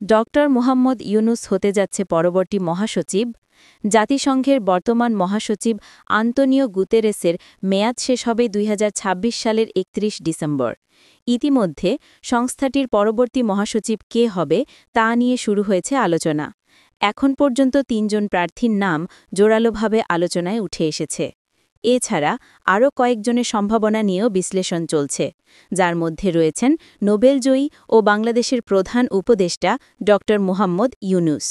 Doctor Muhammad Yunus হতে যাচ্ছে পরবর্তী মহাসচিব। জাতিসংঘের বর্তমান মহাসচিব আন্তোনিও গুতেরেসের মেয়াদ শেষ হবে ২০২৬ সালের ৩১ ডিসেম্বর। ইতিমধ্যে সংস্থাটির পরবর্তী মহাসচিব কে হবে তা নিয়ে শুরু হয়েছে আলোচনা। এখন পর্যন্ত ৩ জন প্রার্থীর নাম জোরালোভাবে আলোচনায় উঠে এসেছে। এছাড়া আরও কয়েকজনের সম্ভাবনা নিয়েও বিশ্লেষণ চলছে, যার মধ্যে রয়েছেন নোবেলজয়ী ও বাংলাদেশের প্রধান উপদেষ্টা ড মুহাম্মদ ইউনুস।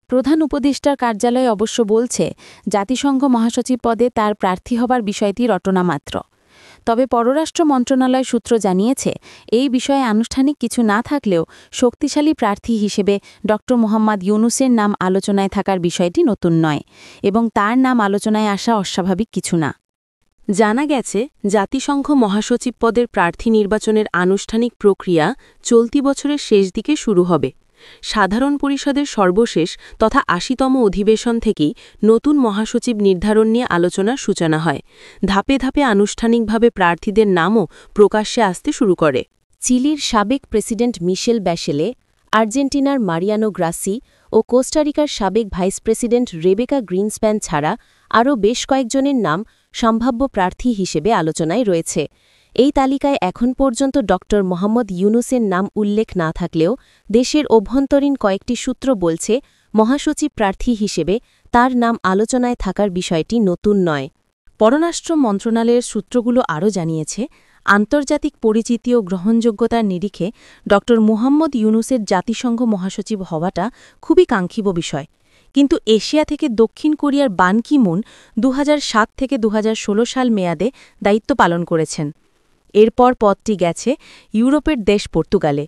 প্রধান উপদেষ্টার কার্যালয় অবশ্য বলছে, জাতিসংঘ মহাসচিব পদে তার প্রার্থী হবার বিষয়টি রটনামাত্র। তবে পররাষ্ট্র মন্ত্রণালয় সূত্র জানিয়েছে, এই বিষয়ে আনুষ্ঠানিক কিছু না থাকলেও শক্তিশালী প্রার্থী হিসেবে ড মুহাম্মদ ইউনুসের নাম আলোচনায় থাকার বিষয়টি নতুন নয় এবং তার নাম আলোচনায় আসা অস্বাভাবিক কিছু না। জানা গেছে, জাতিসংঘ মহাসচিব পদের প্রার্থী নির্বাচনের আনুষ্ঠানিক প্রক্রিয়া চলতি বছরের শেষ দিকে শুরু হবে। সাধারণ পরিষদের সর্বশেষ তথা ৮০তম অধিবেশন থেকেই নতুন মহাসচিব নির্ধারণ নিয়ে আলোচনার সূচনা হয়। ধাপে ধাপে আনুষ্ঠানিকভাবে প্রার্থীদের নামও প্রকাশ্যে আসতে শুরু করে। চিলির সাবেক প্রেসিডেন্ট মিশেল ব্যাশেলে, আর্জেন্টিনার মারিয়ানো গ্রাসি ও কোস্টারিকার সাবেক ভাইস প্রেসিডেন্ট রেবেকা গ্রিনসপ্যান ছাড়া আরও বেশ কয়েকজনের নাম সম্ভাব্য প্রার্থী হিসেবে আলোচনায় রয়েছে। এই তালিকায় এখন পর্যন্ত ড মুহাম্মদ ইউনুসের নাম উল্লেখ না থাকলেও দেশের অভ্যন্তরীণ কয়েকটি সূত্র বলছে, মহাসচিব প্রার্থী হিসেবে তার নাম আলোচনায় থাকার বিষয়টি নতুন নয়। পররাষ্ট্র মন্ত্রণালয়ের সূত্রগুলো আরও জানিয়েছে, আন্তর্জাতিক পরিচিতি ও গ্রহণযোগ্যতার নিরিখে ড মুহাম্মদ ইউনুসের জাতিসংঘ মহাসচিব হওয়াটা খুবই কাঙ্ক্ষিত বিষয়। কিন্তু এশিয়া থেকে দক্ষিণ কোরিয়ার বান কি মুন ২০০৭ থেকে ২০১৬ সাল মেয়াদে দায়িত্ব পালন করেছেন। এরপর পদটি গেছে ইউরোপের দেশ পর্তুগালে।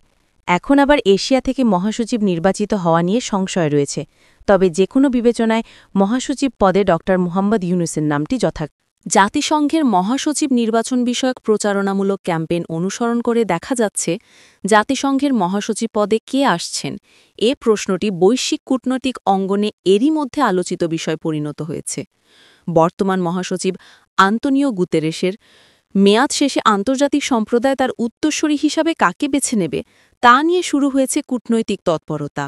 এখন আবার এশিয়া থেকে মহাসচিব নির্বাচিত হওয়া নিয়ে সংশয় রয়েছে। তবে যে কোনো বিবেচনায় মহাসচিব পদে ড মুহাম্মদ ইউনুসের নামটি যথার্থ। জাতিসংঘের মহাসচিব নির্বাচন বিষয়ক প্রচারণামূলক ক্যাম্পেইন অনুসরণ করে দেখা যাচ্ছে, জাতিসংঘের মহাসচিব পদে কে আসছেন এ প্রশ্নটি বৈশ্বিক কূটনৈতিক অঙ্গনে এরই মধ্যে আলোচিত বিষয় পরিণত হয়েছে। বর্তমান মহাসচিব আন্তোনিও গুতেরেসের মেয়াদ শেষে আন্তর্জাতিক সম্প্রদায় তার উত্তরসূরি হিসাবে কাকে বেছে নেবে তা নিয়ে শুরু হয়েছে কূটনৈতিক তৎপরতা।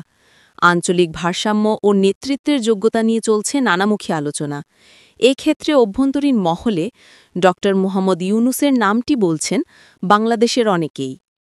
আঞ্চলিক ভারসাম্য ও নেতৃত্বের যোগ্যতা নিয়ে চলছে নানামুখী আলোচনা। এক্ষেত্রে অভ্যন্তরীণ মহলে ড মুহাম্মদ ইউনুসের নামটি বলছেন বাংলাদেশের অনেকেই।